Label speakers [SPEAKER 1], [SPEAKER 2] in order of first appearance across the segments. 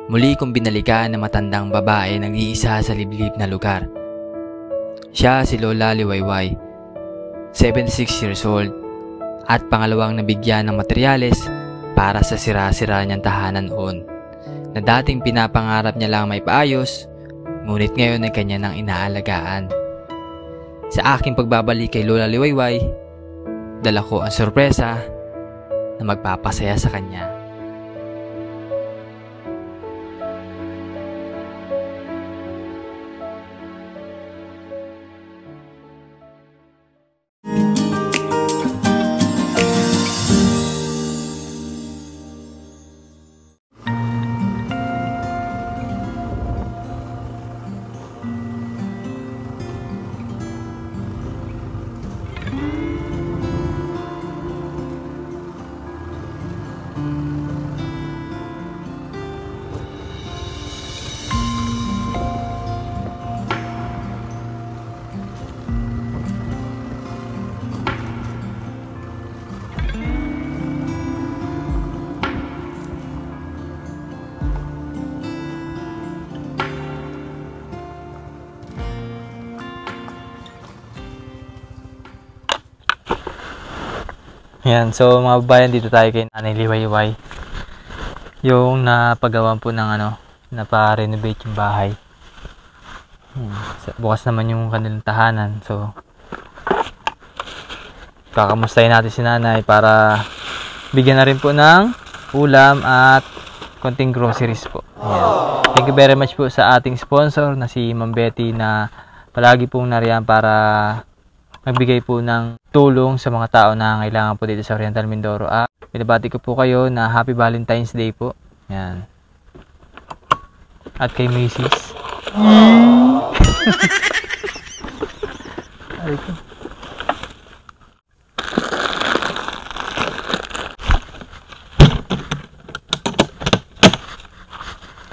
[SPEAKER 1] Muli kong binalikan na matandang babae nag-iisa sa liblib na lugar. Siya si Lola Liwayway, 76 years old, at pangalawang nabigyan ng materyales para sa sira-sira niyang tahanan noon, na dating pinapangarap niya lang may paayos, ngunit ngayon ay kanya nang inaalagaan. Sa aking pagbabalik kay Lola Liwayway, dala ko ang sorpresa na magpapasaya sa kanya.
[SPEAKER 2] Yan, so mga babayan, dito tayo kay Nanay Liwayway. Yung napagawan po ng napa-renovate yung bahay. Bukas naman yung kanilang tahanan. So, kakamustahin natin si Nanay para bigyan na rin po ng ulam at konting groceries po. Yan. Thank you very much po sa ating sponsor na si Ma'am Betty na palagi pong nariyan para magbigay po ng tulong sa mga tao na kailangan po dito sa Oriental Mindoro. Binabati ko po kayo na Happy Valentine's Day po. Yan. At kay Macy's. Ay ko.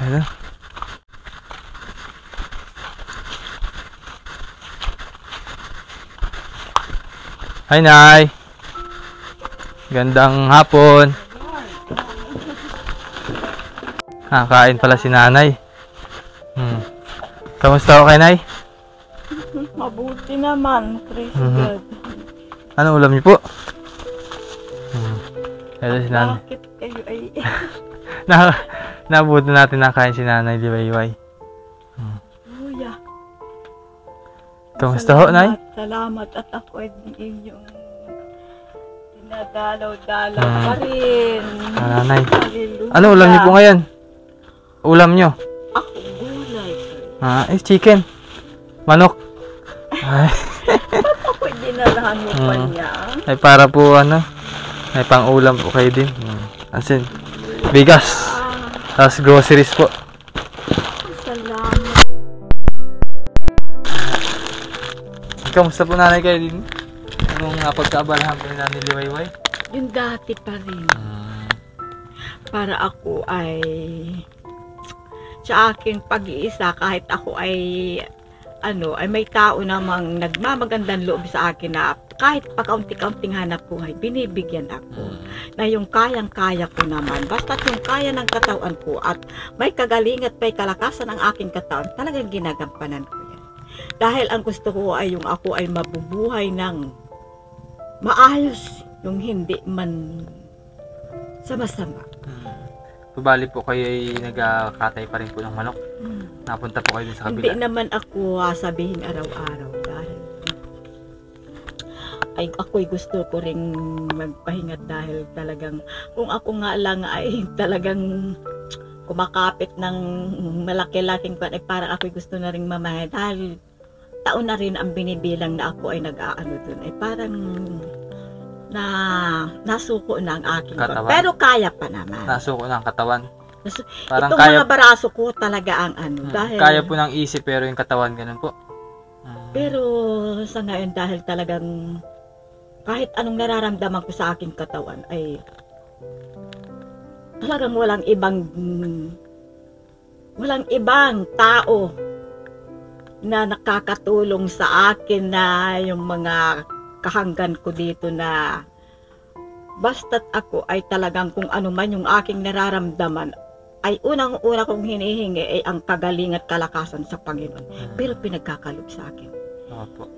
[SPEAKER 2] Ayun. Hi, Nay. Gandang hapon. Kain pala si Nanay. Kamusta ako kay Nay?
[SPEAKER 3] Mabuti naman, praise God.
[SPEAKER 2] Ano ulam niyo po? Hello si Nanay.
[SPEAKER 3] Bakit kayo ay...
[SPEAKER 2] Nabuti natin nakain si Nanay Liwayway.
[SPEAKER 3] Kuya.
[SPEAKER 2] Kamusta ho, Nay?
[SPEAKER 3] Salamat at ako ay inyong dinadalaw-dalaw pa rin.
[SPEAKER 2] Nanay.
[SPEAKER 3] Hallelujah.
[SPEAKER 2] Ano ulam niyo po ngayon? Ulam niyo?
[SPEAKER 3] Ako, gulay.
[SPEAKER 2] Chicken. Manok. Ay.
[SPEAKER 3] Ako dinalahan mo pa niya.
[SPEAKER 2] Ay para po may pang ulam po kayo din. Asin, bigas. Tapos groceries po.
[SPEAKER 3] Salamat.
[SPEAKER 2] Kamusta po Nanay kayo din? Anong pagkaabalahan po ni Nanay Liwayway?
[SPEAKER 3] Yung dati pa rin. Para ako ay sa aking pag-iisa, kahit ako ay may tao namang nagmamagandang loob sa akin na kahit pakaunti-kaunting hanap buhay, binibigyan ako. Na yung kayang-kaya ko naman, basta't yung kaya ng katawan ko at may kagaling at may kalakasan ng aking katawan, talagang ginagampanan ko yan. Dahil ang gusto ko ay yung ako ay mabubuhay ng maayos, yung hindi man sama-sama.
[SPEAKER 2] Pabali po kayo ay nagkakatay pa rin po ng manok. Napunta po kayo din sa kabila.
[SPEAKER 3] Hindi naman ako sabihin araw-araw dahil ako'y gusto ko ring magpahinga dahil talagang kung ako nga lang ay talagang kumakapit ng malaki-laking pan, parang ako'y gusto na ring mamahay dahil taon na rin ang binibilang na ako ay nag-aano dun ay parang nasuko na ang aking katawan. Pero kaya pa naman.
[SPEAKER 2] Nasuko na ang katawan.
[SPEAKER 3] Parang itong kaya, mga baraso ko talaga ang dahil
[SPEAKER 2] kaya po ng isip pero yung katawan ganun po.
[SPEAKER 3] Pero sa ngayon dahil talagang kahit anong nararamdaman ko sa aking katawan ay talagang walang ibang tao na nakakatulong sa akin na yung mga kahanggan ko dito na basta't ako ay talagang kung ano man yung aking nararamdaman ay unang-una kong hinihingi ay ang kagaling at kalakasan sa Panginoon. Pero pinagkakalob sa akin.
[SPEAKER 2] Opo.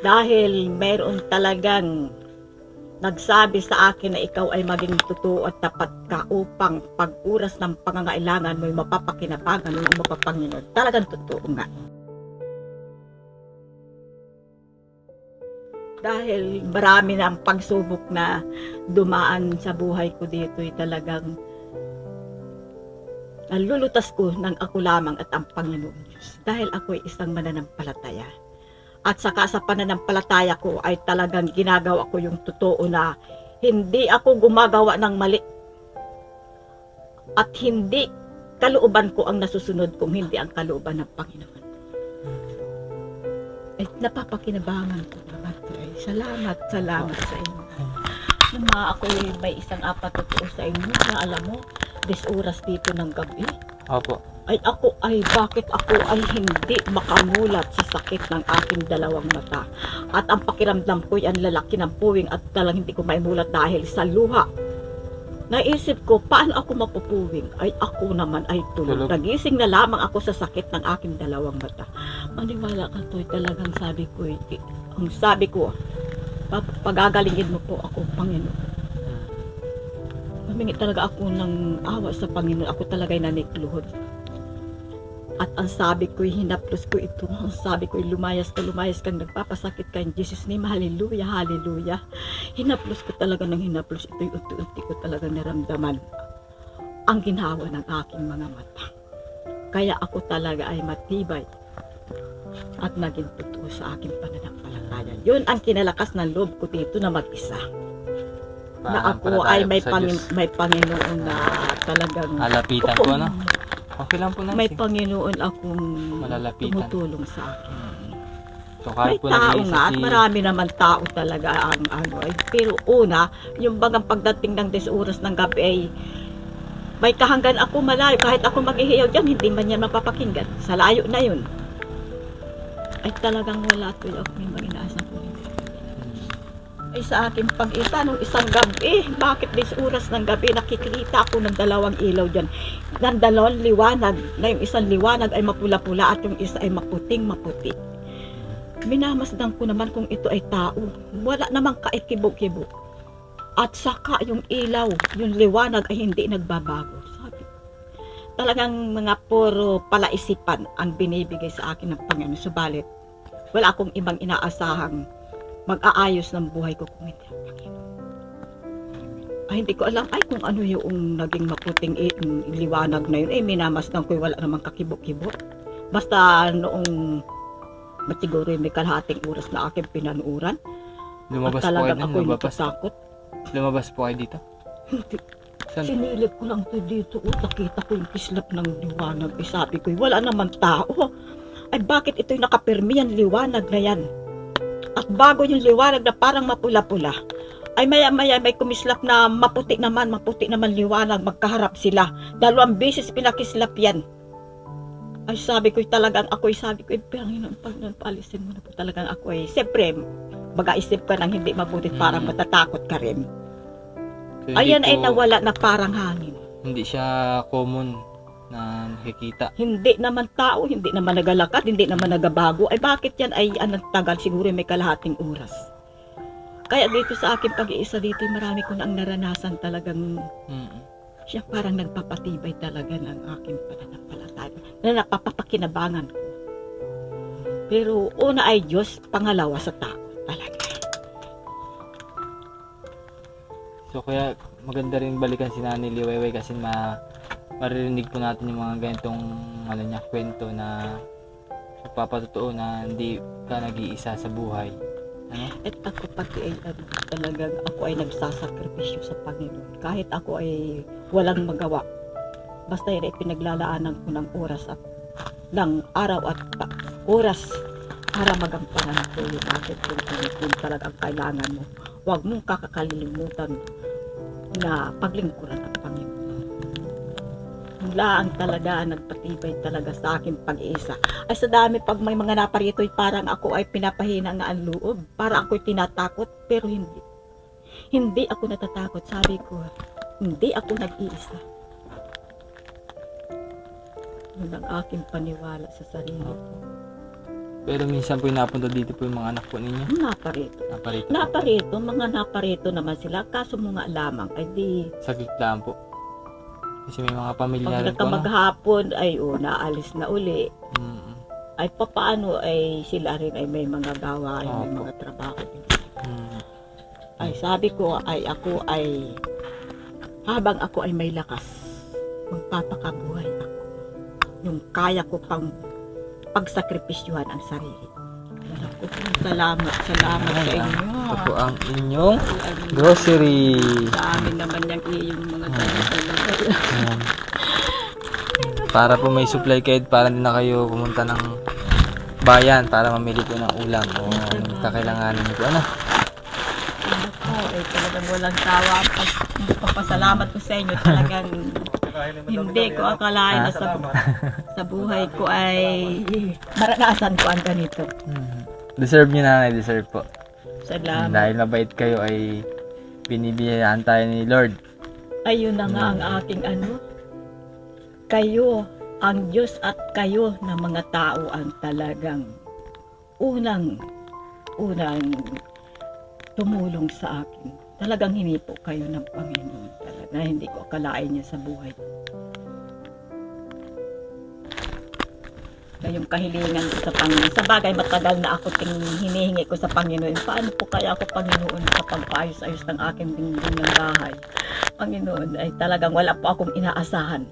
[SPEAKER 3] Dahil mayroon talagang nagsabi sa akin na ikaw ay maging totoo at tapat ka upang pag-uras ng pangangailangan mo ay mapapakinabangan mo ang mapapanginoon. Talagang totoo nga. Dahil marami na ang pagsubok na dumaan sa buhay ko dito ay talagang nalulutas ko ng ako lamang at ang Panginoon Diyos. Dahil ako ay isang mananampalataya. At saka sa pananampalataya ko ay talagang ginagawa ko yung totoo na hindi ako gumagawa ng mali. At hindi kalooban ko ang nasusunod kung hindi ang kalooban ng Panginoon. Ay napapakinabangan ko naman. Ay, salamat sa inyo. Nung ako may isang totoo sa inyo na alam mo, 10 oras dito ng gabi.
[SPEAKER 2] Opo.
[SPEAKER 3] Bakit ako ay hindi makamulat sa sakit ng aking dalawang mata. At ang pakiramdam ko ay ang lalaki ng puwing at talagang hindi ko maimulat dahil sa luha. Naisip ko, paano ako mapupuwing? Ay ako naman ay tulog. Nagising na lamang ako sa sakit ng aking dalawang mata. Maniwala ka to, talagang sabi ko, pagagalingin mo po ako, Panginoon. Humingi talaga ako ng awa sa Panginoon. Ako talaga ay nanikluhod. At ang sabi ko'y hinaplos ko ito. Ang sabi ko'y lumayas kang nagpapasakit ka in Jesus' name. Hallelujah, hallelujah. Hinaplos ko talaga ng hinaplos. Ito'y unti-unti ko talaga naramdaman ang ginhawa ng aking mga mata. Kaya ako talaga ay matibay at naging totoo sa aking pananampalataya. Yun ang kinalakas ng loob ko dito na mag-isa. Na ako ay may Panginoon na talagang
[SPEAKER 2] Alapitan po, ano? Okay lang po na.
[SPEAKER 3] May Panginoon akong
[SPEAKER 2] malalapitan,
[SPEAKER 3] tumutulong sa akin.
[SPEAKER 2] So, kahit
[SPEAKER 3] May
[SPEAKER 2] po
[SPEAKER 3] tao nga at marami naman tao talaga ang pero una, yung bagang pagdating ng 10 oras ng gabi ay may kahanggan ako malayo. Kahit ako maghihiyaw dyan, hindi man yan mapapakinggan. Sa layo na yun. Ay talagang wala tuloy ako may mag-inaasa ko. Ay sa aking pag-isa nung isang gabi, bakit 10 oras ng gabi nakikita ako ng 2 ilaw dyan, ng 2 liwanag, na yung isang liwanag ay mapula-pula at yung isa ay maputing-maputi. Minamasdan ko naman kung ito ay tao, wala namang kaikibok-kibok. At saka yung ilaw, yung liwanag ay hindi nagbabago. Sabi, talagang mga puro palaisipan ang binibigay sa akin ng Panginoon. Subalit, wala akong ibang inaasahang mag-aayos ng buhay ko kung hindi ang Panginoon. Ay, hindi ko alam kung ano yung naging maputing liwanag na yun. Minamasdan ko wala namang kakibok-kibok. Basta noong siguro may kalahating oras na aking pinanuuran.
[SPEAKER 2] Lumabas
[SPEAKER 3] at talagang
[SPEAKER 2] po
[SPEAKER 3] ako yung natatakot.
[SPEAKER 2] Lumabas po kayo dito?
[SPEAKER 3] Sinilip ko lang to dito. Nakita ko yung kislap ng liwanag. Sabi ko, wala naman tao. Ay, bakit ito'y nakapirmi ang liwanag na yan? At bago yung liwanag na parang mapula-pula, ay maya-maya may kumislap na maputi naman liwanag, magkaharap sila. 2 beses pinakislap yan. Ay sabi ko talagang sabi ko, Panginoon, Panginoon, paalisin mo na po talagang ako ay, siyempre, mag-aisip ka ng hindi mabuti, parang matatakot ka rin. So, ayan ay nawala na parang hangin.
[SPEAKER 2] Hindi siya common na nakikita.
[SPEAKER 3] Hindi naman tao, hindi naman nagalakad, hindi naman nagabago. Ay bakit yan ay anong tagal? Siguro may kalahating oras. Kaya dito sa akin pag-iisa dito, marami ko na ang naranasan talagang siya parang nagpapatibay talaga ng aking pananampalataya na napapakinabangan ko. Pero una ay Diyos, pangalawa sa tao talaga.
[SPEAKER 2] So kaya maganda rin balikan si Nanay Liwayway kasi maririnig po natin yung mga ganitong kwento na papatotoo na hindi ka nag-iisa sa buhay. Ano?
[SPEAKER 3] At ako pati ay talagang ako ay nagsasakripisyo sa Panginoon. Kahit ako ay walang magawa. Basta yun ay pinaglalaanan ko ng oras at ng araw at oras para magampanan ko yung aking kung talagang kailangan mo. Huwag mong kakakalimutan na paglingkuran ang Panginoon. Laang talaga nagpatibay talaga sa akin pag-iisa. Ay sa dami pag may mga naparito'y parang ako ay pinapahina nga ang loob. Parang ako'y tinatakot pero hindi. Hindi ako natatakot. Sabi ko, Hindi ako nag-iisa. Yun ang aking paniwala sa sarili ko.
[SPEAKER 2] Pero minsan po napunta dito po yung mga anak po ninyo.
[SPEAKER 3] Naparito.
[SPEAKER 2] Naparito.
[SPEAKER 3] Naparito, mga naparito naman sila. Kaso mo nga lamang, ay di,
[SPEAKER 2] Saglit lang po. Kasi may mga pamilya
[SPEAKER 3] pag
[SPEAKER 2] rin po na.
[SPEAKER 3] nagkamaghapon, ay naalis na uli.
[SPEAKER 2] Mm.
[SPEAKER 3] Ay papaano ay sila rin ay may mga gawain, may
[SPEAKER 2] Opo.
[SPEAKER 3] mga trabaho din.
[SPEAKER 2] Mm.
[SPEAKER 3] Ay sabi ko ay ako ay habang ako ay may lakas, magpapakabuhay ako. Yung kaya ko pang pagsakripisyuhan ang sarili. Ako, salamat sa inyo.
[SPEAKER 2] Ito po ang inyong grocery.
[SPEAKER 3] Sa amin naman yung iyong mga dala-dala.
[SPEAKER 2] Ayan. Para po may supply kayo, para din na kayo pumunta ng bayan para mamili po ng ulam o anong kakailanganin niyo po. Ano?
[SPEAKER 3] Ako, talagang walang tawa ang pagpapasalamat ko sa inyo. Talagang hindi ko akalain na sa buhay ko ay maranasan ko ang ganito.
[SPEAKER 2] Deserve niyo na, deserve po.
[SPEAKER 3] Salamat.
[SPEAKER 2] Dahil mabait kayo ay binibiyayaan tayo ni Lord.
[SPEAKER 3] Ayun na nga ang aking kayo, ang Diyos at kayo na mga tao ang talagang unang tumulong sa akin. Talagang hinipo kayo ng Panginoon talaga. Hindi ko akalain niya sa buhay ko. Yung kahilingan ko sa Panginoon. Sa bagay, matagal na ako hinihingi ko sa Panginoon. Paano po kaya ako, Panginoon, sa pagpaayos-ayos ng aking dingding ng bahay? Panginoon, ay talagang wala po akong inaasahan.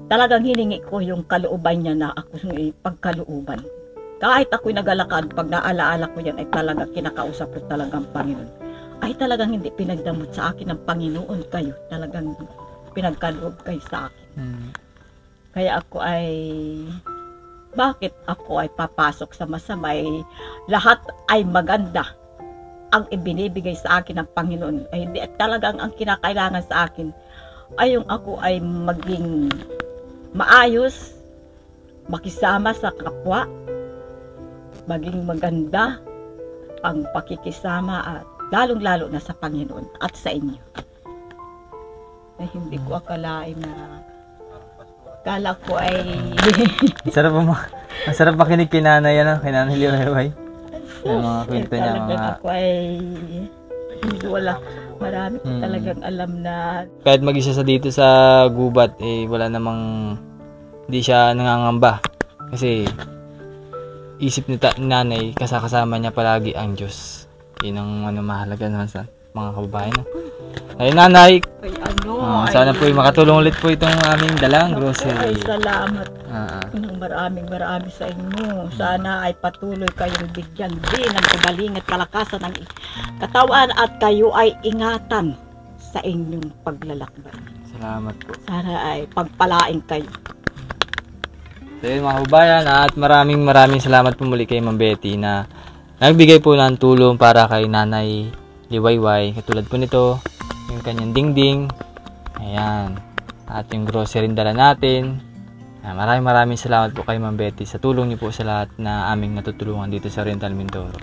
[SPEAKER 3] Talagang hiningi ko yung kalooban niya na ako pagkalooban. Kahit ako'y nagalakad, pag naalaala ko yan, ay talagang kinakausap ko talagang Panginoon. Ay talagang hindi pinagdamot sa akin ng Panginoon kayo. Talagang pinagkaloob kayo sa akin. Kaya ako ay, bakit ako ay papasok sa masama? Lahat ay maganda ang ibinibigay sa akin ng Panginoon. Ay hindi talagang ang kinakailangan sa akin ay yung ako ay maging maayos, makisama sa kapwa, maging maganda ang pakikisama at lalong-lalo na sa Panginoon at sa inyo. Ay hindi ko akalain na kala ko ay
[SPEAKER 2] Masarap makinig kay nanay, kay nanay Liwayway. Yung mga kwento niya.
[SPEAKER 3] Talagang ako ay hindi marami ko talagang alam na
[SPEAKER 2] Kahit mag-isa sa dito sa gubat, wala namang, hindi siya nangangamba. Kasi isip ni nanay, kasama niya palagi ang Diyos. Yun ang mahalaga naman sa mga kababayan. Ay nanay, sana po makatulong ulit po itong aming dalang grocery.
[SPEAKER 3] Ay salamat. Maraming sa inyo. Sana ay patuloy kayong bigyan din ng kabaling at kalakasan ng katawan at kayo ay ingatan sa inyong paglalakbay.
[SPEAKER 2] Salamat po.
[SPEAKER 3] Sana ay pagpalain kayo.
[SPEAKER 2] So yun mga kababayan, at maraming salamat po muli kay Ma'am Betty na nagbigay po ng tulong para kay Nanay Liwayway. Katulad po nito, yung kanyang dingding. Ayan. At yung grocery dala natin. Maraming salamat po kay Ma'am Betty sa tulong niyo po sa lahat na aming natutulungan dito sa Oriental Mindoro.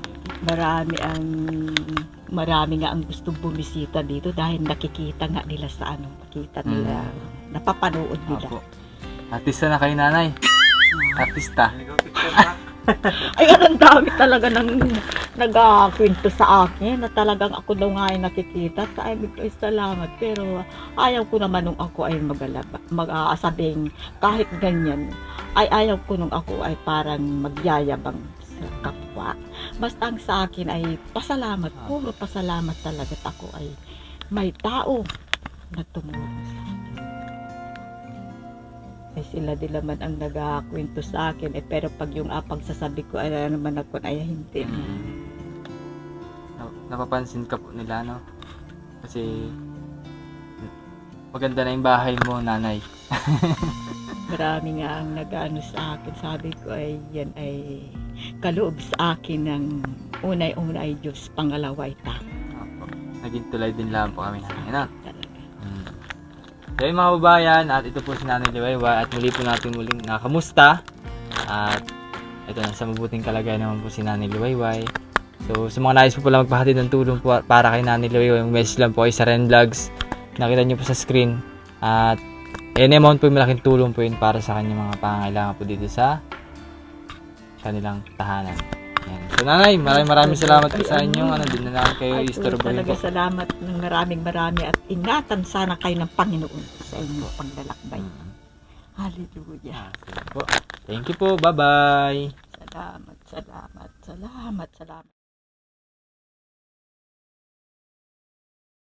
[SPEAKER 3] Marami nga ang gustong bumisita dito dahil nakikita nga nila sa nakita nila, napapanood nila.
[SPEAKER 2] Opo. Artista na kayo nanay. Artista.
[SPEAKER 3] Ay, ang dami talaga ng nag-kwento sa akin na talagang ako daw nga ay nakikita. Sa amin ko ay salamat. Pero ayaw ko naman nung ako ay mag-aasabing kahit ganyan. Ay ayaw ko nung ako ay parang magyayabang sa kapwa. Basta ang sa akin ay pasalamat. Puro pasalamat talaga at ako ay may tao na tumulong sa akin. Ay sila din naman ang nag-kwento sa akin. Pero pag yung pagsasabi ko, ay naman ako ay hindi.
[SPEAKER 2] Napapansin ka po nila, no? Kasi maganda na yung bahay mo, nanay.
[SPEAKER 3] Marami nga ang nag-ano sa akin. Sabi ko ay yan ay kaloob sa akin ng unay-una ay Diyos, pangalawa ay tao.
[SPEAKER 2] Naging tulay din lang po kami nanay, no? So yun mga kababayan, at ito po si Nanay Liwayway, at muli po natin muling nakamusta. At ito na, sa mabuting kalagayan naman po si Nanay Liwayway. So sa mga nais po pala magpahatid ng tulong po para kay Nanay Liwayway, yung message lang po ay sa Ren Vlogs. nakita nyo po sa screen. At any amount po yung malaking tulong po yun para sa kanyang mga pangangailangan po dito sa kanilang tahanan. Yan. So nanay, maraming salamat po sa inyo. Din na lang kayo istorbohin po.
[SPEAKER 3] Talaga salamat ng maraming at ingatan sana kayo ng Panginoon sa inyong paglalakbay. Hallelujah.
[SPEAKER 2] Thank you po. Bye-bye.
[SPEAKER 3] Salamat.